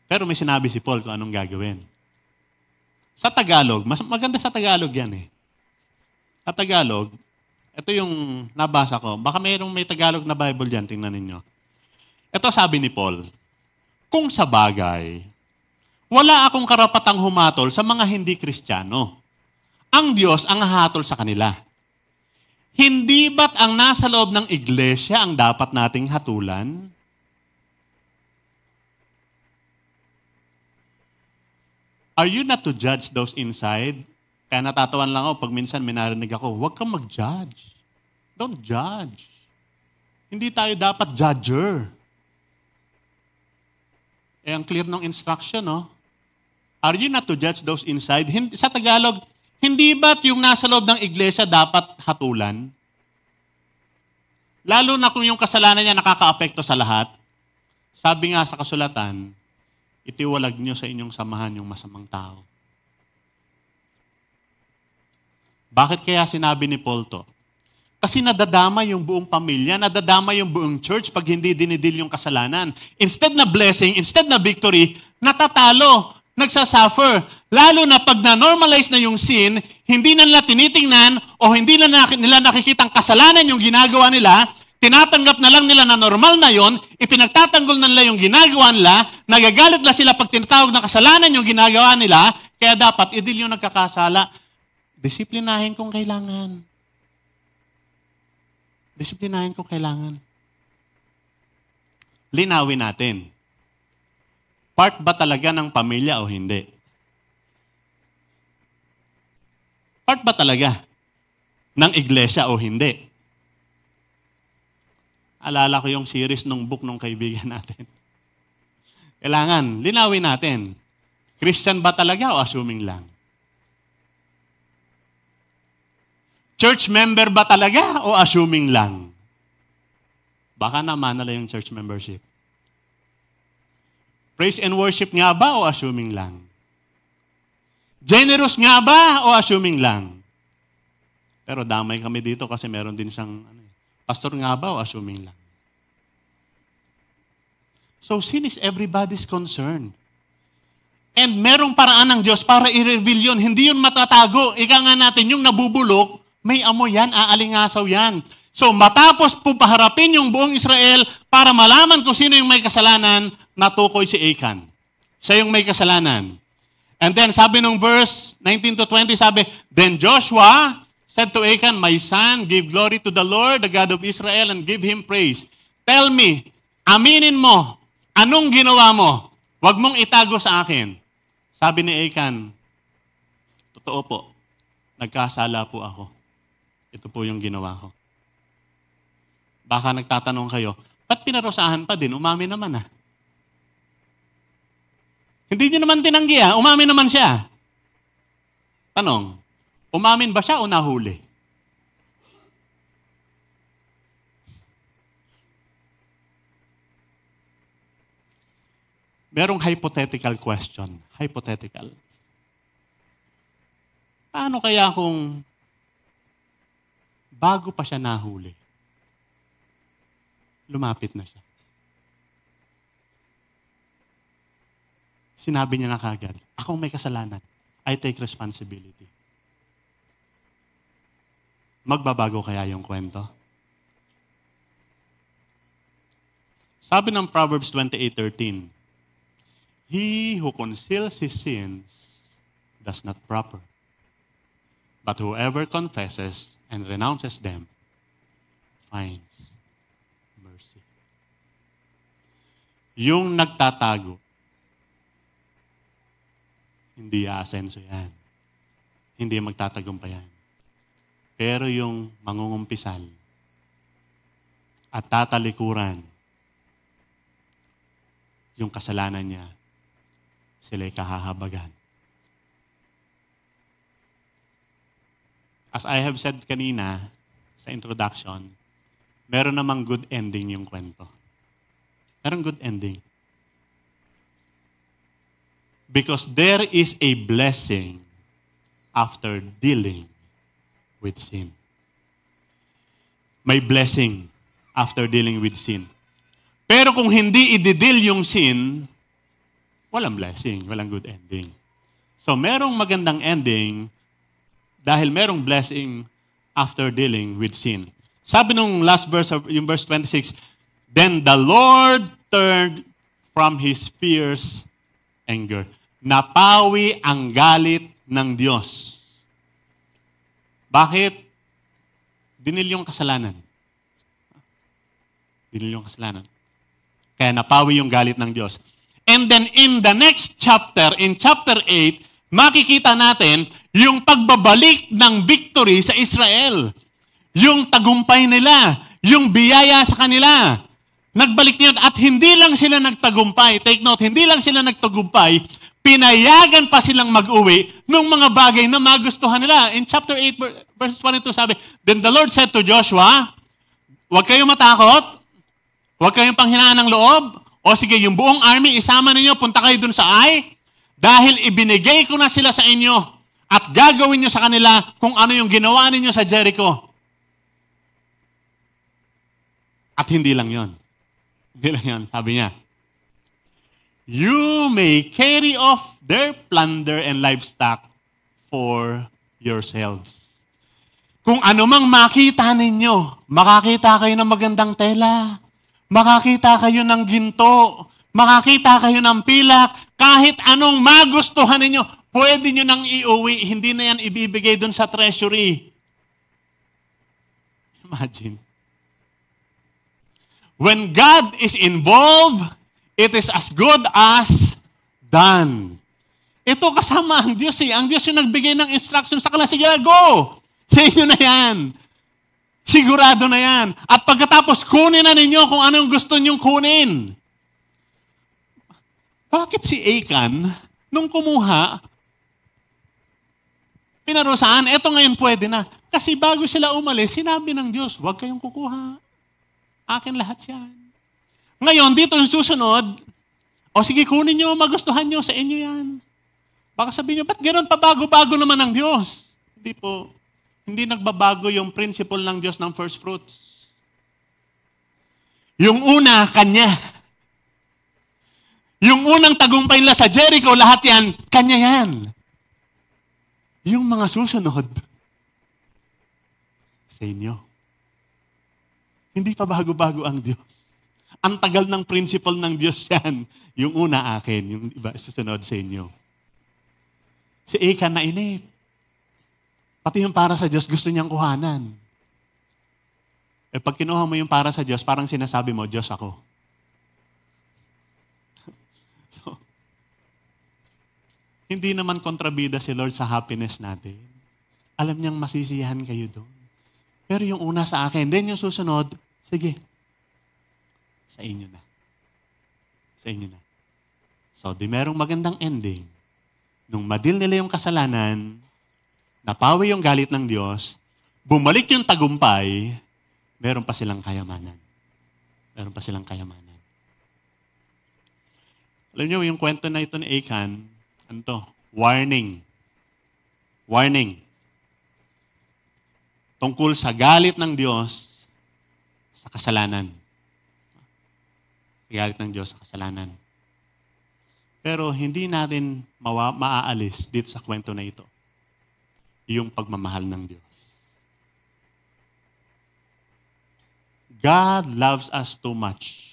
Speaker 2: Pero may sinabi si Paul kung anong gagawin. Sa Tagalog, mas maganda sa Tagalog yan eh. Sa Tagalog, ito yung nabasa ko. Baka may Tagalog na Bible dyan, tingnan ninyo. Ito sabi ni Paul, kung sa bagay, wala akong karapatang humatol sa mga hindi Kristiyano. Ang Diyos ang hahatol sa kanila. Hindi ba't ang nasa loob ng iglesia ang dapat nating hatulan? Are you not to judge those inside? Kaya natatawan lang ako pag minsan may narinig ako, huwag kang mag-judge. Don't judge. Hindi tayo dapat judger. Ang clear ng instruction, no? Are you not to judge those inside? Sa Tagalog, hindi ba't yung nasa loob ng iglesia dapat hatulan? Lalo na kung yung kasalanan niya nakakaapekto sa lahat. Sabi nga sa kasulatan, itiwalag niyo sa inyong samahan yung masamang tao. Bakit kaya sinabi ni Paul to? Kasi nadadama yung buong pamilya, nadadama yung buong church pag hindi dinidil yung kasalanan. Instead na blessing, instead na victory, natatalo, nagsasuffer. Lalo na pag na-normalize na yung sin, hindi na nila tinitingnan o hindi na nila nakikitang kasalanan yung ginagawa nila, tinatanggap na lang nila na normal na yon, ipinagtatanggol na nila yung ginagawa nila, nagagalit na sila pag tinatawag na kasalanan yung ginagawa nila, kaya dapat idil yung nagkakasala. Disiplinahin kung kailangan. Disiplinahin kung kailangan. Linawin natin. Part ba talaga ng pamilya o hindi? Part ba talaga ng iglesia o hindi? Alala ko yung series ng book ng kaibigan natin. Kailangan, linawin natin. Christian ba talaga o assuming lang? Church member ba talaga o assuming lang? Baka naman nila yung church membership. Praise and worship nga ba o assuming lang? Generous nga ba o assuming lang? Pero damay kami dito kasi meron din siyang, pastor nga ba o assuming lang? So sin is everybody's concern. And merong paraan ng Diyos para i-reveal yun. Hindi yun matatago. Ika nga natin, yung nabubulok, may amoy yan, aalingasaw yan. So matapos po paharapin yung buong Israel para malaman kung sino yung may kasalanan, natukoy si Achan. Siya yung may kasalanan. And then sabi nung verse 19 to 20, sabi, Then Joshua said to Achan, My son, give glory to the Lord, the God of Israel, and give him praise. Tell me, aminin mo, anong ginawa mo? Huwag mong itago sa akin. Sabi ni Achan, totoo po, nagkasala po ako. Ito po yung ginawa ko. Baka nagtatanong kayo, ba't pinarusahan pa din? Umami naman ah. Hindi niyo naman tinanggi ah, umami naman siya. Tanong, umamin ba siya o nahuli? Merong hypothetical question. Hypothetical. Paano kaya kung bago pa siya nahuli, lumapit na siya? Sinabi niya na kagad, akong may kasalanan. I take responsibility. Magbabago kaya yung kwento? Sabi ng Proverbs 28:13, He who conceals his sins does not prosper. But whoever confesses and renounces them finds mercy. Yung nagtatago, hindi aasenso yan. Hindi magtatagumpayan. Pero yung mangungumpisal at tatalikuran, yung kasalanan niya, sila'y kahahabagan. As I have said kanina sa introduction, meron namang good ending yung kwento. Meron good ending. Because there is a blessing after dealing with sin. May blessing after dealing with sin. Pero kung hindi i-deal yung sin, walang blessing, walang good ending. So merong magandang ending dahil merong blessing after dealing with sin. Sabi nung last verse, yung verse 26, Then the Lord turned from His fierce anger. Napawi ang galit ng Diyos. Bakit? Dinil yung kasalanan. Dinil yung kasalanan. Kaya napawi yung galit ng Diyos. And then in the next chapter, in chapter 8, makikita natin yung pagbabalik ng victory sa Israel. Yung tagumpay nila, yung biyaya sa kanila. Nagbalik niyan at hindi lang sila nagtagumpay. Take note, hindi lang sila nagtagumpay, pinayagan pa silang mag-uwi ng mga bagay na magustuhan nila. In chapter 8, verses 1 and 2, sabi, Then the Lord said to Joshua, huwag kayong matakot, huwag kayong panghinaan ng loob, o sige, yung buong army, isama ninyo, punta kayo dun sa Ai, dahil ibinigay ko na sila sa inyo, at gagawin nyo sa kanila kung ano yung ginawa ninyo sa Jericho. At hindi lang yon. Hindi lang yon, sabi niya, You may carry off their plunder and livestock for yourselves. Kung ano mang makita ninyo, makakita kayo ng magandang tela, makakita kayo ng ginto, makakita kayo ng pilak, kahit anong magustuhan ninyo, pwede nyo nang iuwi, hindi na yan ibibigay dun sa treasury. Imagine. When God is involved, it is as good as done. Ito kasama ang Diyos eh. Ang Diyos yung nagbigay ng instruction sa kanila. Sige, go! Sa inyo na yan. Sigurado na yan. At pagkatapos, kunin na ninyo kung anong gusto nyong kunin. Bakit si Achan, nung kumuha, pinarusaan, eto ngayon pwede na. Kasi bago sila umalis, sinabi ng Diyos, huwag kayong kukuha. Akin lahat yan. Ngayon, dito yung susunod, o sige, kunin nyo, magustuhan nyo, sa inyo yan. Baka sabihin nyo, ba't gano'n pabago-bago naman ang Diyos? Hindi po. Hindi nagbabago yung principle ng Diyos ng first fruits. Yung una, Kanya. Yung unang tagumpay nila sa Jericho, lahat yan, Kanya yan. Yung mga susunod, sa inyo. Hindi pa bago-bago ang Diyos. Ang tagal ng principle ng Diyos yan. Yung una akin, yung iba susunod sa inyo. Si Achan nainip. Pati yung para sa Diyos, gusto niyang kuhanan. Eh pag kinuha mo yung para sa Diyos, parang sinasabi mo, Diyos ako. So, hindi naman kontrabida si Lord sa happiness natin. Alam niyang masisiyahan kayo doon. Pero yung una sa akin, then yung susunod, sige, sa inyo na. Sa inyo na. So, di merong magandang ending. Nung madil nila yung kasalanan, napawi yung galit ng Diyos, bumalik yung tagumpay, meron pa silang kayamanan. Meron pa silang kayamanan. Alam niyo, yung kwento na ito ni Achan, ano to? Warning. Warning. Tungkol sa galit ng Diyos sa kasalanan. Galit ng Diyos sa kasalanan. Pero hindi natin maaalis dito sa kwento na ito. Yung pagmamahal ng Diyos. God loves us too much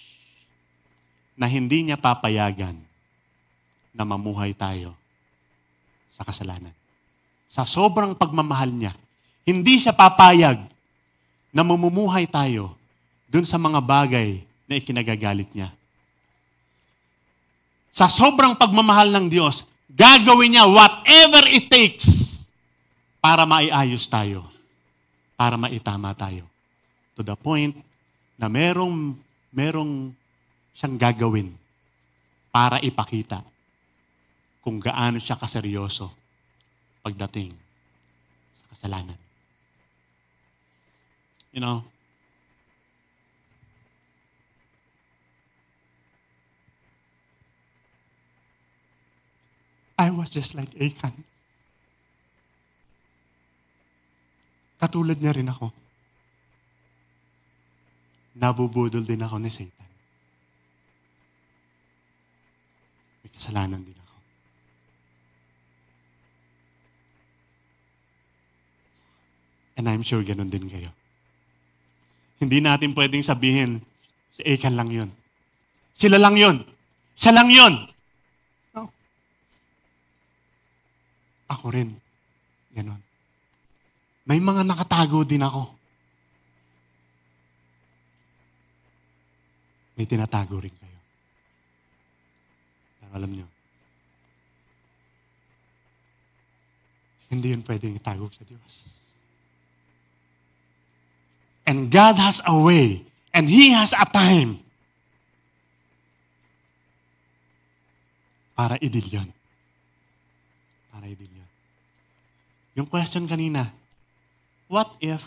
Speaker 2: na hindi niya papayagan na mamuhay tayo sa kasalanan. Sa sobrang pagmamahal niya, hindi siya papayag na mamumuhay tayo dun sa mga bagay na ikinagagalit niya. Sa sobrang pagmamahal ng Diyos, gagawin niya whatever it takes para maiayos tayo, para maitama tayo. To the point na merong siyang gagawin para ipakita kung gaano siya kaseryoso pagdating sa kasalanan. You know, I was just like Achan. Katulad niya rin ako. Nabubudol din ako ni Satan. May kasalanan din ako. And I'm sure ganun din kayo. Hindi natin pwedeng sabihin, si Achan lang yun. Sila lang yun. Siya lang yun. No. Ako rin. Ganon. May mga nakatago din ako. May tinatago rin kayo. Pero alam nyo, hindi yun pwedeng itago sa Diyos. And God has a way, and He has a time para idil yun. Para idil yun. Yung question kanina, what if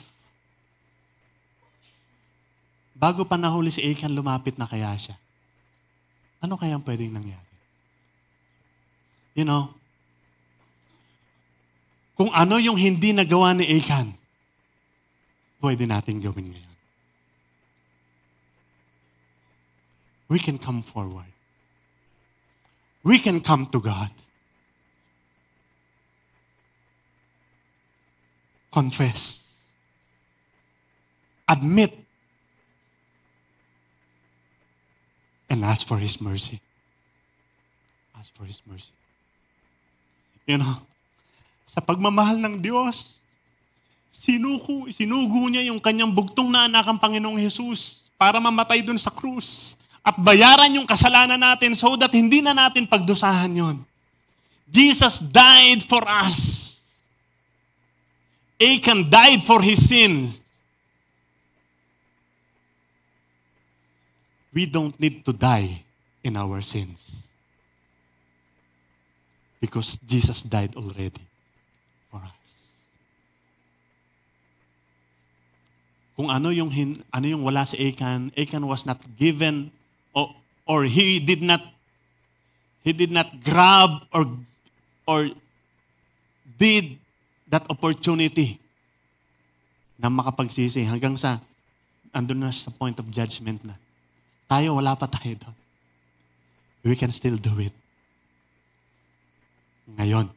Speaker 2: bago pa nahuli si Achan, lumapit na kaya siya? Ano kayang pwedeng nangyari? You know, kung ano yung hindi nagawa ni Achan, pwede natin gawin ngayon. We can come forward. We can come to God. Confess. Admit. And ask for His mercy. Ask for His mercy. You know, sa pagmamahal ng Diyos, sinugo niya yung kanyang bugtong na anak ang Panginoong Jesus para mamatay dun sa krus at bayaran yung kasalanan natin so that hindi na natin pagdusahan yon. Jesus died for us. Achan died for his sins. We don't need to die in our sins because Jesus died already for us. kung ano yung wala si Achan. Achan was not given or he did not grab or did that opportunity na makapagsisi hanggang sa andun na sa point of judgment na. Tayo, wala pa tayo doon. We can still do it. Ngayon.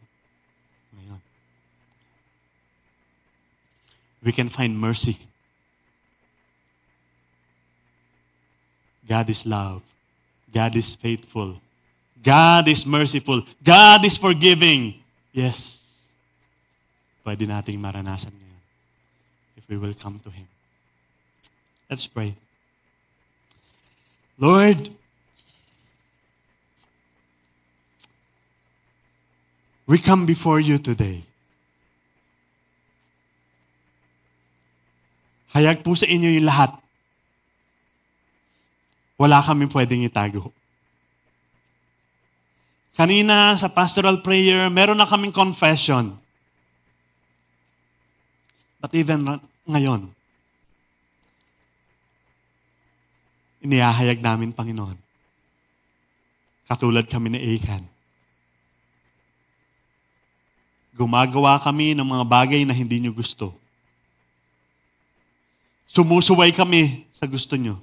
Speaker 2: We can find mercy. God is love. God is faithful. God is merciful. God is forgiving. Yes. Pwede nating maranasan ngayon if we will come to Him. Let's pray. Lord, we come before you today. Hayag po sa inyo yung lahat. Wala kaming pwedeng itago. Kanina sa pastoral prayer, meron na kaming confession. But even ngayon, inihahayag namin, Panginoon. Katulad kami ni Achan. Gumagawa kami ng mga bagay na hindi nyo gusto. Sumusuway kami sa gusto nyo.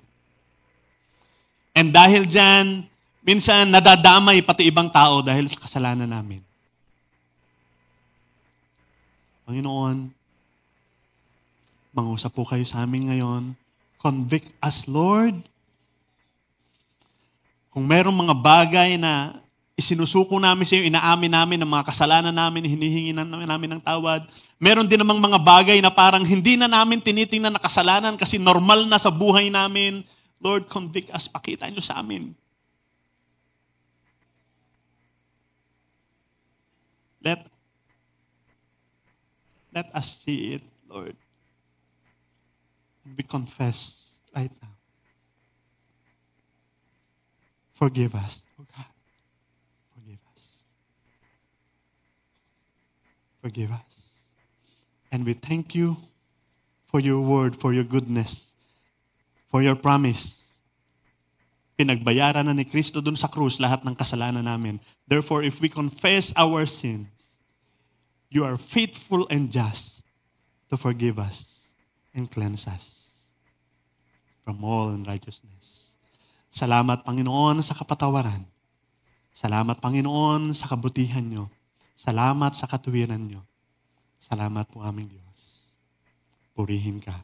Speaker 2: And dahil dyan, minsan nadadamay pati ibang tao dahil sa kasalanan namin. Panginoon, mangusap po kayo sa amin ngayon. Convict us, Lord. Kung merong mga bagay na isinusuko namin sa iyo, inaamin namin ang mga kasalanan namin, hinihingi namin ng tawad. Meron din namang mga bagay na parang hindi na namin tinitingnan na kasalanan kasi normal na sa buhay namin. Lord, convict us. Pakita niyo sa amin. Let us see it, Lord. And we confess right now. Forgive us, oh God. Forgive us. Forgive us. And we thank you for your word, for your goodness, for your promise. Pinagbayaran na ni Kristo dun sa krus lahat ng kasalanan namin. Therefore, if we confess our sins, you are faithful and just to forgive us and cleanse us from all unrighteousness. Salamat, Panginoon, sa kapatawaran. Salamat, Panginoon, sa kabutihan nyo. Salamat sa katuwiran nyo. Salamat po aming Diyos. Purihin ka.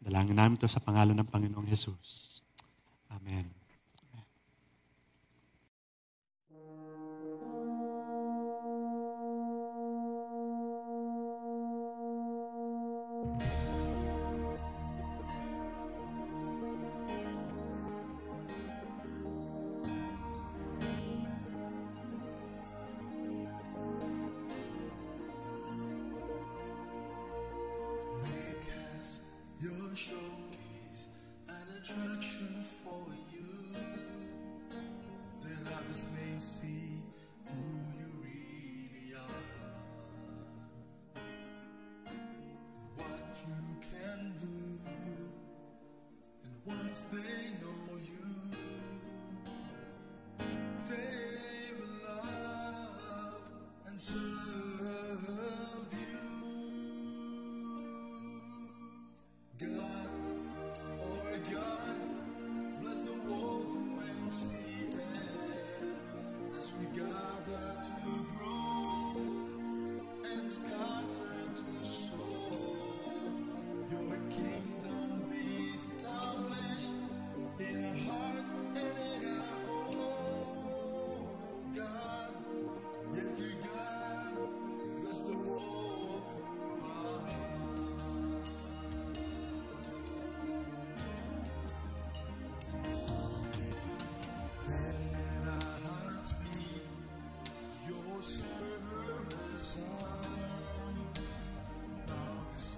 Speaker 2: Dalangin namin ito sa pangalan ng Panginoong Jesus. Amen.
Speaker 3: Your showcase an attraction for you, that others may see who